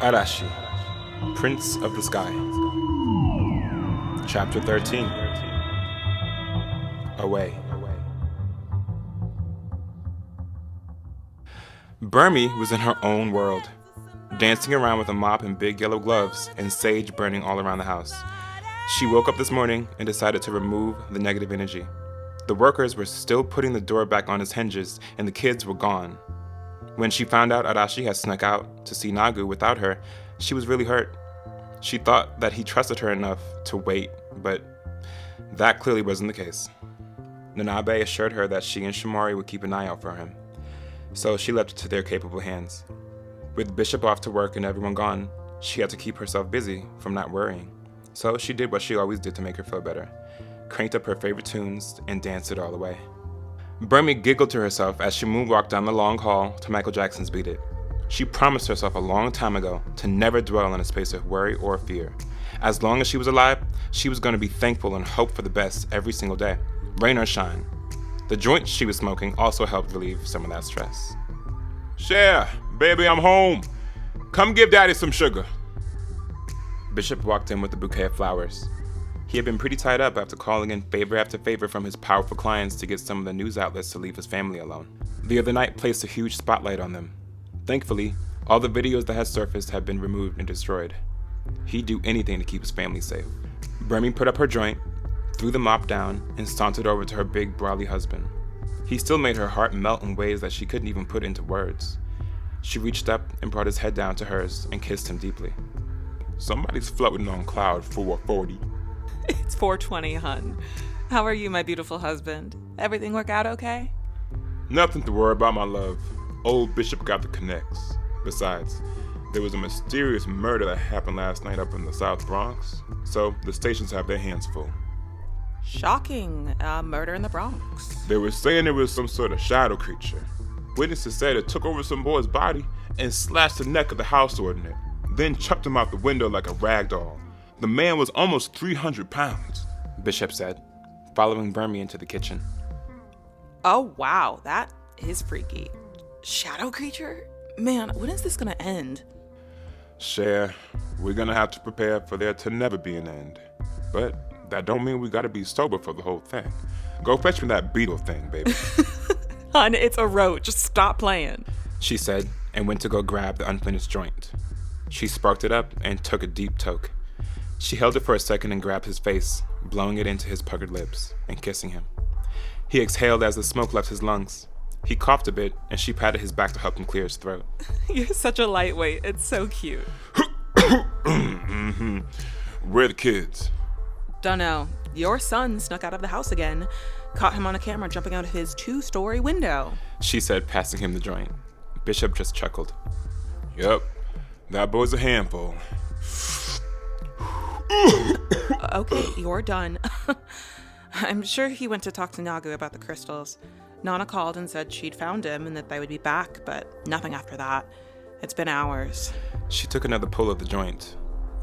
Arashi, Prince of the Sky. Chapter 13. Away. Burmy was in her own world, dancing around with a mop and big yellow gloves and sage burning all around the house. She woke up this morning and decided to remove the negative energy. The workers were still putting the door back on its hinges and the kids were gone. When she found out Arashi had snuck out to see Nagu without her, she was really hurt. She thought that he trusted her enough to wait, but that clearly wasn't the case. Nanabe assured her that she and Shimari would keep an eye out for him, so she left it to their capable hands. With Bishop off to work and everyone gone, she had to keep herself busy from not worrying. So she did what she always did to make her feel better, cranked up her favorite tunes and danced it all away. Burmy giggled to herself as she moonwalked down the long hall to Michael Jackson's Beat It. She promised herself a long time ago to never dwell in a space of worry or fear. As long as she was alive, she was going to be thankful and hope for the best every single day, rain or shine. The joint she was smoking also helped relieve some of that stress. Cher, baby, I'm home. Come give daddy some sugar. Bishop walked in with a bouquet of flowers. He had been pretty tied up after calling in favor after favor from his powerful clients to get some of the news outlets to leave his family alone. The other night placed a huge spotlight on them. Thankfully, all the videos that had surfaced had been removed and destroyed. He'd do anything to keep his family safe. Burmy put up her joint, threw the mop down, and sauntered over to her big, brolic husband. He still made her heart melt in ways that she couldn't even put into words. She reached up and brought his head down to hers and kissed him deeply. Somebody's floating on cloud 440. It's 4:20, hun. How are you, my beautiful husband? Everything work out okay? Nothing to worry about, my love. Old Bishop got the connects. Besides, there was a mysterious murder that happened last night up in the South Bronx, so the stations have their hands full. Shocking. Murder in the Bronx. They were saying there was some sort of shadow creature. Witnesses said it took over some boy's body and slashed the neck of the house ordinate, then chucked him out the window like a rag doll. The man was almost 300 pounds, Bishop said, following Burmy into the kitchen. Oh, wow. That is freaky. Shadow creature? Man, when is this gonna end? Cher, we're gonna have to prepare for there to never be an end. But that don't mean we gotta be sober for the whole thing. Go fetch me that beetle thing, baby. Hun, it's a roach. Just stop playing. She said, and went to go grab the unfinished joint. She sparked it up and took a deep toke. She held it for a second and grabbed his face, blowing it into his puckered lips and kissing him. He exhaled as the smoke left his lungs. He coughed a bit, and she patted his back to help him clear his throat. You're such a lightweight. It's so cute. Where are the kids? Dunno. Your son snuck out of the house again. Caught him on a camera jumping out of his 2-story window. She said, passing him the joint. Bishop just chuckled. Yep, that boy's a handful. Okay, you're done. I'm sure he went to talk to Nagu about the crystals. Nana called and said she'd found him and that they would be back, but nothing after that. It's been hours. She took another pull of the joint.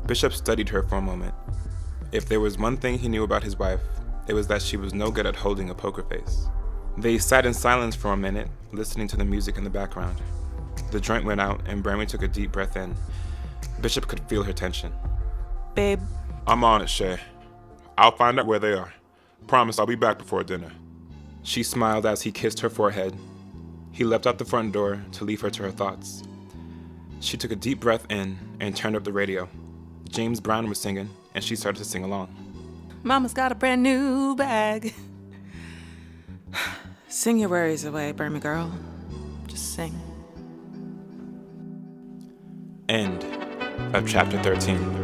Bishop studied her for a moment. If there was one thing he knew about his wife, it was that she was no good at holding a poker face. They sat in silence for a minute, listening to the music in the background. The joint went out and Burmy took a deep breath in. Bishop could feel her tension. Babe. I'm on it, Cher. I'll find out where they are. Promise I'll be back before dinner. She smiled as he kissed her forehead. He leapt out the front door to leave her to her thoughts. She took a deep breath in and turned up the radio. James Brown was singing, and she started to sing along. Mama's got a brand new bag. Sing your worries away, Burmy girl. Just sing. End of chapter 13.